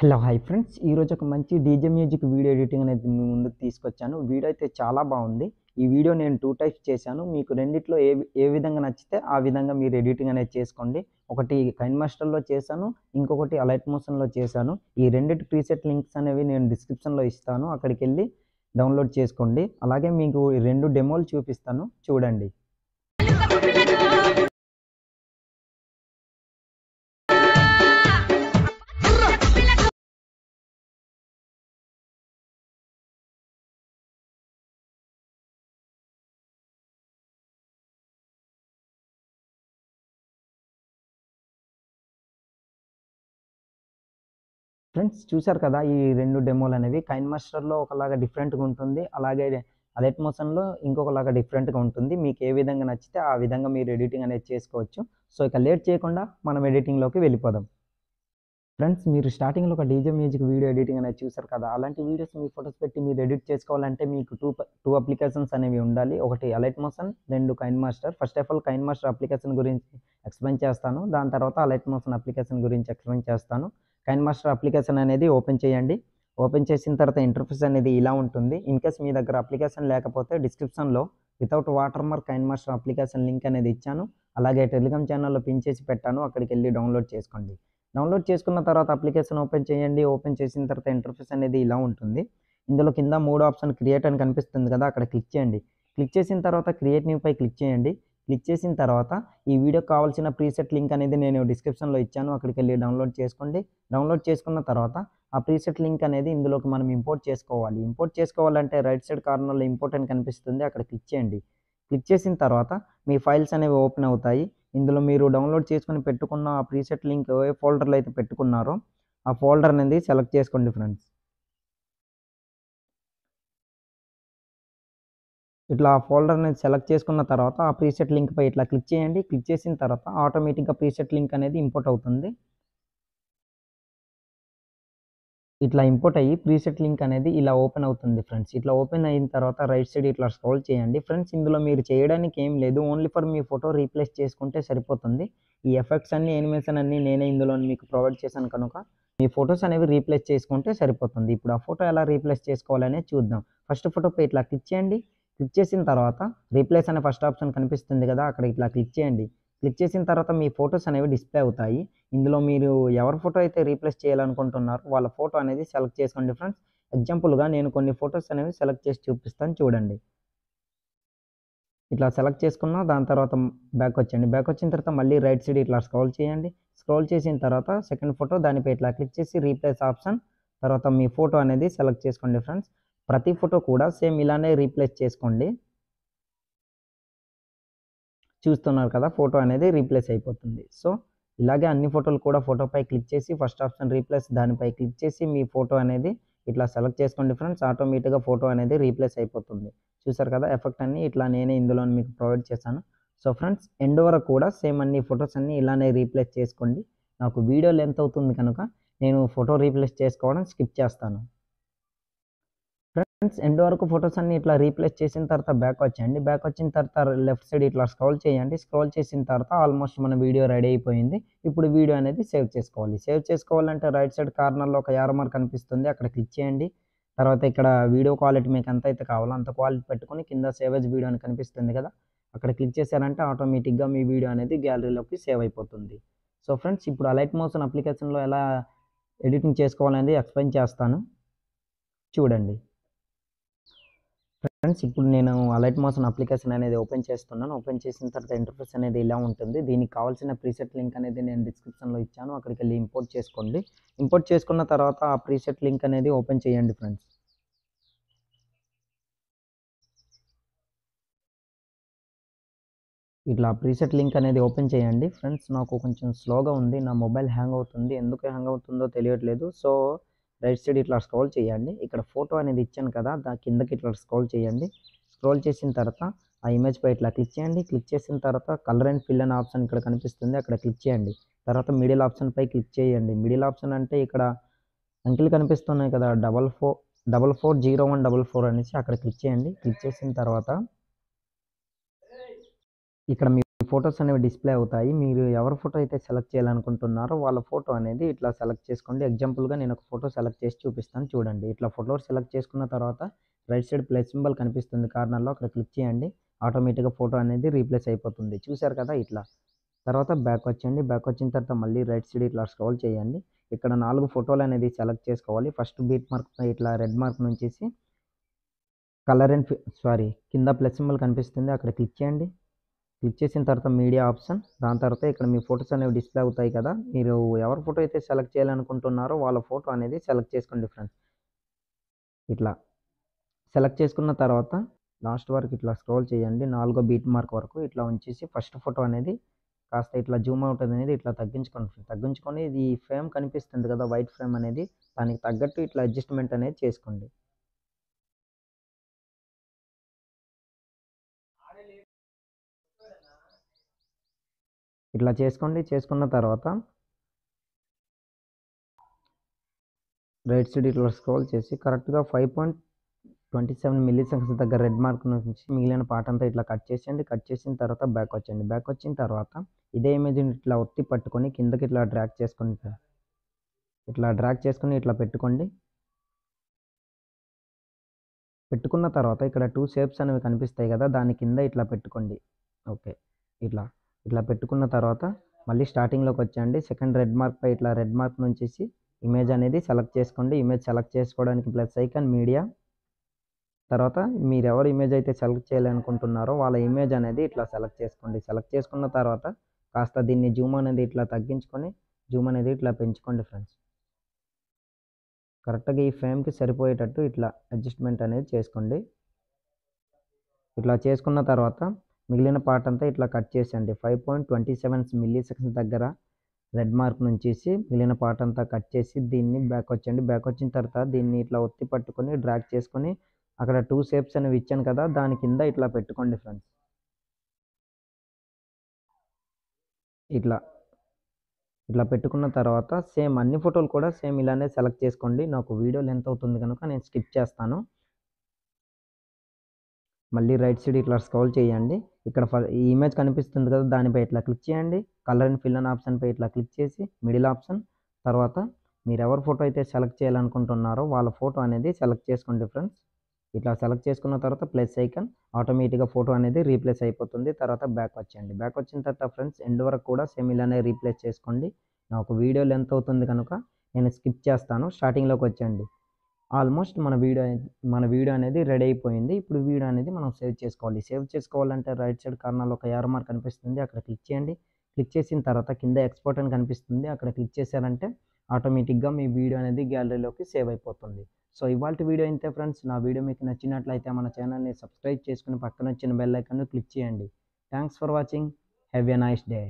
Hello hi friends, ఈరోజు ఒక మంచి డీజే మ్యూజిక్ వీడియో ఎడిటింగ్ అనేది మీ ముందుకు తీసుకొచ్చాను. వీడియో అయితే చాలా బాగుంది. ఈ వీడియో నేను 2 టైప్స్ చేశాను. మీకు రెండిట్లో ఏ విధంగా నచ్చితే ఆ విధంగా మీరు ఎడిటింగ్ అనేది చేసుకోండి. ఒకటి కైన్ మాస్టర్‌లో చేశాను. ఇంకొకటి అలైట్ మోషన్‌లో చేశాను. ఈ రెండిటి ప్రీసెట్ లింక్స్ అనేవి నేను డిస్క్రిప్షన్‌లో ఇస్తాను. అక్కడికెళ్ళి డౌన్లోడ్ చేసుకోండి. అలాగే మీకు ఈ 2 డెమోలు చూపిస్తాను, చూడండి. ఫ్రెండ్స్ చూసారు కదా, ఈ 2 డెమోలనేవి కైన్ మాస్టర్‌లో ఒకలాగా డిఫరెంట్‌గా ఉంటుంది. అలాగే అలైట్ మోషన్‌లో ఇంకొకలాగా డిఫరెంట్‌గా ఉంటుంది. మీకు ఏ విధంగా నచ్చితే ఆ విధంగా మీరు ఎడిటింగ్ అనేది చేసుకోవచ్చు. సో, ఇక లేట్ చేయకుండా మనం ఎడిటింగ్‌లోకి వెళ్ళిపోదాం. ఫ్రెండ్స్, మీరు స్టార్టింగ్‌లో ఒక డీజే మ్యూజిక్ వీడియో ఎడిటింగ్ అనేది చూసారు కదా! అలాంటి వీడియోస్ మీ ఫోటోస్ పెట్టి మీరు ఎడిట్ చేసుకోవాలంటే మీకు 2 అప్లికేషన్స్ అనేవి ఉండాలి. ఒకటి Alight Motion, 2 KineMaster. First of all KineMaster application గురించి ఎక్స్‌ప్లెయిన్ చేస్తాను. దాని తర్వాత అలైట్ మోషన్ అప్లికేషన్ గురించి ఎక్స్‌ప్లెయిన్ చేస్తాను. కైన్ మాస్టర్ అప్లికేషన్ అనేది ఓపెన్ చేయండి. ఓపెన్ చేసిన తర్వాత ఇంటర్ఫేస్ అనేది ఇలా ఉంటుంది. ఇన్‌కేస్ మీ దగ్గర అప్లికేషన్ లేకపోతే డిస్క్రిప్షన్‌లో without watermark KineMaster application link అనేది ఇచ్చాను. అలాగే టెలిగ్రామ్ ఛానెల్‌లో పిన్ చేసి పెట్టాను. అక్కడికెళ్ళి డౌన్లోడ్ చేసుకోండి. డౌన్లోడ్ చేసుకున్న తర్వాత అప్లికేషన్ ఓపెన్ చేయండి. ఓపెన్ చేసిన తర్వాత ఇంటర్ఫేస్ అనేది ఇలా ఉంటుంది. ఇందులో కింద 3 ఆప్షన్ క్రియేట్ అని కనిపిస్తుంది కదా! అక్కడ క్లిక్ చేయండి. క్లిక్ చేసిన తర్వాత క్రియేట్ న్యూ పై క్లిక్ చేయండి. క్లిక్ చేసిన తర్వాత ఈ వీడియోకి కావాల్సిన ప్రీసెట్ లింక్ అనేది నేను డిస్క్రిప్షన్‌లో ఇచ్చాను. అక్కడికెళ్ళి డౌన్లోడ్ చేసుకోండి. డౌన్లోడ్ చేసుకున్న తర్వాత ఆ ప్రీసెట్ లింక్ అనేది ఇందులోకి మనం ఇంపోర్ట్ చేసుకోవాలి. ఇంపోర్ట్ చేసుకోవాలంటే రైట్ సైడ్ కార్నర్‌లో ఇంపోర్ట్ అని కనిపిస్తుంది. అక్కడ క్లిక్ చేయండి. క్లిక్ చేసిన తర్వాత మీ ఫైల్స్ అనేవి ఓపెన్ అవుతాయి. ఇందులో మీరు డౌన్లోడ్ చేసుకొని పెట్టుకున్న ఆ ప్రీసెట్ లింక్ ఏ ఫోల్డర్‌లో అయితే పెట్టుకున్నారో ఆ ఫోల్డర్ అనేది సెలెక్ట్ చేసుకోండి ఫ్రెండ్స్. ఇట్లా ఆ ఫోల్డర్ అనేది సెలెక్ట్ చేసుకున్న తర్వాత ఆ ప్రీసెట్ లింక్‌పై ఇట్లా క్లిక్ చేయండి. క్లిక్ చేసిన తర్వాత ఆటోమేటిక్‌గా ప్రీసెట్ లింక్ అనేది ఇంపోర్ట్ అవుతుంది. ఇట్లా ఇంపోర్ట్ అయ్యి ప్రీసెట్ లింక్ అనేది ఇలా ఓపెన్ అవుతుంది ఫ్రెండ్స్. ఇట్లా ఓపెన్ అయిన తర్వాత రైట్ సైడ్ ఇట్లా స్క్రోల్ చేయండి. ఫ్రెండ్స్, ఇందులో మీరు చేయడానికి ఏం లేదు. Only for me photo replace చేసుకుంటే సరిపోతుంది. ఈ ఎఫెక్ట్స్ అన్నీ, యానిమేషన్ అన్నీ నేనే ఇందులో మీకు ప్రొవైడ్ చేశాను కనుక మీ ఫోటోస్ అనేవి రీప్లేస్ చేసుకుంటే సరిపోతుంది. ఇప్పుడు ఆ ఫోటో ఎలా రీప్లేస్ చేసుకోవాలనేది చూద్దాం. ఫస్ట్ ఫోటోపై ఇట్లా క్లిక్ చేయండి. క్లిక్ చేసిన తర్వాత రీప్లేస్ అనే ఫస్ట్ ఆప్షన్ కనిపిస్తుంది కదా! అక్కడ ఇట్లా క్లిక్ చేయండి. క్లిక్ చేసిన తర్వాత మీ ఫోటోస్ అనేవి డిస్‌ప్లే అవుతాయి. ఇందులో మీరు ఎవరి ఫోటో అయితే రీప్లేస్ చేయాలనుకుంటున్నారో వాళ్ళ ఫోటో అనేది సెలెక్ట్ చేసుకోండి ఫ్రెండ్స్. ఎగ్జాంపుల్‌గా నేను కొన్ని ఫోటోస్ అనేవి సెలెక్ట్ చేసి చూపిస్తాను, చూడండి. ఇట్లా సెలెక్ట్ చేసుకున్న దాని తర్వాత బ్యాక్ వచ్చేయండి. బ్యాక్ వచ్చిన తర్వాత మళ్ళీ రైట్ సైడ్ ఇట్లా స్క్రోల్ చేయండి. స్క్రోల్ చేసిన తర్వాత సెకండ్ ఫోటో దానిపై ఇట్లా క్లిక్ చేసి రీప్లేస్ ఆప్షన్ తర్వాత మీ ఫోటో అనేది సెలెక్ట్ చేసుకోండి ఫ్రెండ్స్. ప్రతి ఫోటో కూడా సేమ్ ఇలానే రీప్లేస్ చేసుకోండి. చూస్తున్నారు కదా, ఫోటో అనేది రీప్లేస్ అయిపోతుంది. సో, ఇలాగే అన్ని ఫోటోలు కూడా ఫోటోపై క్లిక్ చేసి ఫస్ట్ ఆప్షన్ రీప్లేస్ దానిపై క్లిక్ చేసి మీ ఫోటో అనేది ఇట్లా సెలెక్ట్ చేసుకోండి ఫ్రెండ్స్. ఆటోమేటిక్‌గా ఫోటో అనేది రీప్లేస్ అయిపోతుంది. చూసారు కదా, ఎఫెక్ట్ అన్నీ ఇట్లా నేనే ఇందులో మీకు ప్రొవైడ్ చేశాను. సో ఫ్రెండ్స్, ఎండ్ వరకు కూడా సేమ్ అన్ని ఫోటోస్ అన్నీ ఇలానే రీప్లేస్ చేసుకోండి. నాకు వీడియో లెంత్ అవుతుంది కనుక నేను ఫోటో రీప్లేస్ చేసుకోవడం స్కిప్ చేస్తాను. ఫ్రెండ్స్, ఎండ్ వరకు ఫోటోస్ అన్ని ఇట్లా రీప్లేస్ చేసిన తర్వాత బ్యాక్ వచ్చేయండి. బ్యాక్ వచ్చిన తర్వాత లెఫ్ట్ సైడ్ ఇట్లా స్క్రోల్ చేయండి. స్క్రోల్ చేసిన తర్వాత ఆల్మోస్ట్ మన వీడియో రెడీ అయిపోయింది. ఇప్పుడు వీడియో అనేది సేవ్ చేసుకోవాలి. సేవ్ చేసుకోవాలంటే రైట్ సైడ్ కార్నర్‌లో ఒక యారో మార్క్ కనిపిస్తుంది. అక్కడ క్లిక్ చేయండి. తర్వాత ఇక్కడ వీడియో క్వాలిటీ మీకు ఎంత అయితే కావాలో అంత క్వాలిటీ పెట్టుకొని కింద సేవ్ యాస్ వీడియో అని కనిపిస్తుంది కదా! అక్కడ క్లిక్ చేశారంటే ఆటోమేటిక్‌గా మీ వీడియో అనేది గ్యాలరీలోకి సేవ్ అయిపోతుంది. సో ఫ్రెండ్స్, ఇప్పుడు అలైట్ మోషన్ అప్లికేషన్‌లో ఎలా ఎడిటింగ్ చేసుకోవాలనేది ఎక్స్‌ప్లెయిన్ చేస్తాను, చూడండి. ఫ్రెండ్స్, ఇప్పుడు నేను అలైట్ మోషన్ అప్లికేషన్ అనేది ఓపెన్ చేస్తున్నాను. ఓపెన్ చేసిన తర్వాత ఇంటర్ఫేస్ అనేది ఇలా ఉంటుంది. దీనికి కావాల్సిన ప్రీసెట్ లింక్ అనేది నేను డిస్క్రిప్షన్‌లో ఇచ్చాను. అక్కడికెళ్ళి ఇంపోర్ట్ చేసుకోండి. ఇంపోర్ట్ చేసుకున్న తర్వాత ఆ ప్రీసెట్ లింక్ అనేది ఓపెన్ చేయండి ఫ్రెండ్స్. ఇట్లా ప్రీసెట్ లింక్ అనేది ఓపెన్ చేయండి. ఫ్రెండ్స్, నాకు కొంచెం స్లోగా ఉంది. నా మొబైల్ హ్యాంగ్ అవుతుంది. ఎందుకు హ్యాంగ్ అవుతుందో తెలియట్లేదు. సో, రైట్ సైడ్ ఇట్లా స్క్రోల్ చేయండి. ఇక్కడ ఫోటో అనేది ఇచ్చాను కదా! కిందకి ఇట్లా స్క్రోల్ చేయండి. స్క్రోల్ చేసిన తర్వాత ఆ ఇమేజ్‌పై ఇట్లా క్లిక్ చేయండి. క్లిక్ చేసిన తర్వాత కలర్ అండ్ ఫిల్ అనే ఆప్షన్ ఇక్కడ కనిపిస్తుంది. అక్కడ క్లిక్ చేయండి. తర్వాత మిడిల్ ఆప్షన్‌పై క్లిక్ చేయండి. మిడిల్ ఆప్షన్ అంటే ఇక్కడ అంకెలు కనిపిస్తున్నాయి కదా! 440144 అనేసి అక్కడ క్లిక్ చేయండి. క్లిక్ చేసిన తర్వాత ఇక్కడ మీ ఫోటోస్ అనేవి డిస్‌ప్లే అవుతాయి. మీరు ఎవరి ఫోటో అయితే సెలెక్ట్ చేయాలనుకుంటున్నారో వాళ్ళ ఫోటో అనేది ఇట్లా సెలెక్ట్ చేసుకోండి. ఎగ్జాంపుల్‌గా నేను ఒక ఫోటో సెలెక్ట్ చేసి చూపిస్తాను చూడండి. ఇట్లా ఫోటో సెలెక్ట్ చేసుకున్న తర్వాత రైట్ సైడ్ ప్లస్ సింబల్ కనిపిస్తుంది కార్నర్‌లో అక్కడ క్లిక్ చేయండి. ఆటోమేటిక్‌గా ఫోటో అనేది రీప్లేస్ అయిపోతుంది. చూసారు కదా ఇట్లా. తర్వాత బ్యాక్ వచ్చేయండి. బ్యాక్ వచ్చిన తర్వాత మళ్ళీ రైట్ సైడ్ ఇట్లా స్క్రోల్ చేయండి. ఇక్కడ 4 ఫోటోలు అనేది సెలెక్ట్ చేసుకోవాలి. ఫస్ట్ బీట్ మార్క్ ఇట్లా రెడ్ మార్క్ నుంచేసి కలర్ అండ్ కింద ప్లస్ సింబల్ కనిపిస్తుంది అక్కడ క్లిక్ చేయండి. క్లిక్ చేసిన తర్వాత మీడియా ఆప్షన్, దాని తర్వాత ఇక్కడ మీ ఫోటోస్ అనేవి డిస్‌ప్లే అవుతాయి కదా! మీరు ఎవరి ఫోటో అయితే సెలెక్ట్ చేయాలనుకుంటున్నారో వాళ్ళ ఫోటో అనేది సెలెక్ట్ చేసుకోండి ఫ్రెండ్స్. ఇట్లా సెలెక్ట్ చేసుకున్న తర్వాత లాస్ట్ వరకు ఇట్లా స్క్రోల్ చేయండి. 4 బీట్ మార్క్ వరకు ఇట్లా ఉంచేసి ఫస్ట్ ఫోటో అనేది కాస్త ఇట్లా జూమ్ అవుట్ అనేది ఇట్లా తగ్గించుకోండి. తగ్గించుకొని ఇది ఫ్రేమ్ కనిపిస్తుంది కదా! వైట్ ఫ్రేమ్ అనేది దానికి తగ్గట్టు ఇట్లా అడ్జస్ట్‌మెంట్ అనేది చేసుకోండి. ఇట్లా చేసుకోండి. చేసుకున్న తర్వాత రైట్ సైడ్ ఇట్లా స్క్రోల్ చేసి కరెక్ట్‌గా 5.27 మిల్లీ సెకండ్స్ దగ్గర రెడ్ మార్క్ నుంచి మిగిలిన పార్ట్ అంతా ఇట్లా కట్ చేసేయండి. కట్ చేసిన తర్వాత బ్యాక్ వచ్చేయండి. బ్యాక్ వచ్చిన తర్వాత ఇదే ఇమేజ్‌ని ఇట్లా ఒత్తి పట్టుకొని కిందకి ఇట్లా డ్రాగ్ చేసుకోండి. ఇట్లా డ్రాగ్ చేసుకొని ఇట్లా పెట్టుకోండి. పెట్టుకున్న తర్వాత ఇక్కడ 2 షేప్స్ అనేవి కనిపిస్తాయి కదా! దాని కింద ఇట్లా పెట్టుకోండి. ఓకే. ఇట్లా. ఇట్లా పెట్టుకున్న తర్వాత మళ్ళీ స్టార్టింగ్‌లోకి వచ్చేయండి. సెకండ్ రెడ్ మార్క్‌పై ఇట్లా రెడ్ మార్క్ నుంచేసి ఇమేజ్ అనేది సెలెక్ట్ చేసుకోండి. ఇమేజ్ సెలెక్ట్ చేసుకోవడానికి ప్లస్ ఐకాన్ మీడియా. తర్వాత మీరెవరు ఇమేజ్ అయితే సెలెక్ట్ చేయాలనుకుంటున్నారో వాళ్ళ ఇమేజ్ అనేది ఇట్లా సెలెక్ట్ చేసుకోండి. సెలెక్ట్ చేసుకున్న తర్వాత కాస్త దీన్ని జూమ్ అనేది ఇట్లా తగ్గించుకొని జూమ్ అనేది ఇట్లా పెంచుకోండి ఫ్రెండ్స్. కరెక్ట్‌గా ఈ ఫ్రేమ్‌కి సరిపోయేటట్టు ఇట్లా అడ్జస్ట్‌మెంట్ అనేది చేసుకోండి. ఇట్లా చేసుకున్న తర్వాత మిగిలిన పార్ట్ అంతా ఇట్లా కట్ చేసేయండి. 5.27 మిల్లీ సెకండ్స్ దగ్గర రెడ్ మార్క్ నుంచేసి మిగిలిన పార్ట్ అంతా కట్ చేసి దీన్ని బ్యాక్ వచ్చేయండి. బ్యాక్ వచ్చిన తర్వాత దీన్ని ఇట్లా ఒత్తి పట్టుకొని డ్రాగ్ చేసుకొని అక్కడ 2 షేప్స్ అనేవి ఇచ్చాను కదా! దాని కింద ఇట్లా పెట్టుకోండి ఫ్రెండ్స్. ఇట్లా. ఇట్లా పెట్టుకున్న తర్వాత సేమ్ అన్ని ఫోటోలు కూడా సేమ్ ఇలానే సెలెక్ట్ చేసుకోండి. నాకు వీడియో లెంత్ అవుతుంది కనుక నేను స్కిప్ చేస్తాను. మళ్ళీ రైట్ సైడ్ ఇట్లా స్క్రోల్ చేయండి. ఇక్కడ ఈ ఇమేజ్ కనిపిస్తుంది కదా! దానిపై ఇట్లా క్లిక్ చేయండి. కలర్ అండ్ ఫిల్ అనే ఆప్షన్‌పై ఇట్లా క్లిక్ చేసి మిడిల్ ఆప్షన్ తర్వాత మీరెవరి ఫోటో అయితే సెలెక్ట్ చేయాలనుకుంటున్నారో వాళ్ళ ఫోటో అనేది సెలెక్ట్ చేసుకోండి ఫ్రెండ్స్. ఇట్లా సెలెక్ట్ చేసుకున్న తర్వాత ప్లస్ ఐకాన్ ఆటోమేటిక్‌గా ఫోటో అనేది రీప్లేస్ అయిపోతుంది. తర్వాత బ్యాక్ వచ్చేయండి. బ్యాక్ వచ్చిన తర్వాత ఫ్రెండ్స్ ఎండ్ వరకు కూడా సేమ్ ఇలానే రీప్లేస్ చేసుకోండి. నాకు వీడియో లెంత్ అవుతుంది కనుక నేను స్కిప్ చేస్తాను. స్టార్టింగ్‌లోకి వచ్చేయండి. ఆల్మోస్ట్ మన వీడియో అనేది రెడీ అయిపోయింది. ఇప్పుడు వీడియో అనేది మనం సేవ్ చేసుకోవాలి. సేవ్ చేసుకోవాలంటే రైట్ సైడ్ కార్నర్‌లో ఒక యారో మార్క్ కనిపిస్తుంది. అక్కడ క్లిక్ చేయండి. క్లిక్ చేసిన తర్వాత కింద ఎక్స్‌పోర్ట్ అని కనిపిస్తుంది. అక్కడ క్లిక్ చేశారంటే ఆటోమేటిక్‌గా మీ వీడియో అనేది గ్యాలరీలోకి సేవ్ అయిపోతుంది. సో ఇవాల్టి వీడియో ఇంతే ఫ్రెండ్స్. నా వీడియో మీకు నచ్చినట్లయితే మన ఛానల్‌ని సబ్స్క్రైబ్ చేసుకొని పక్కన వచ్చిన బెల్ ఐకాన్‌ని క్లిక్ చేయండి. Thanks for watching. Have a nice day.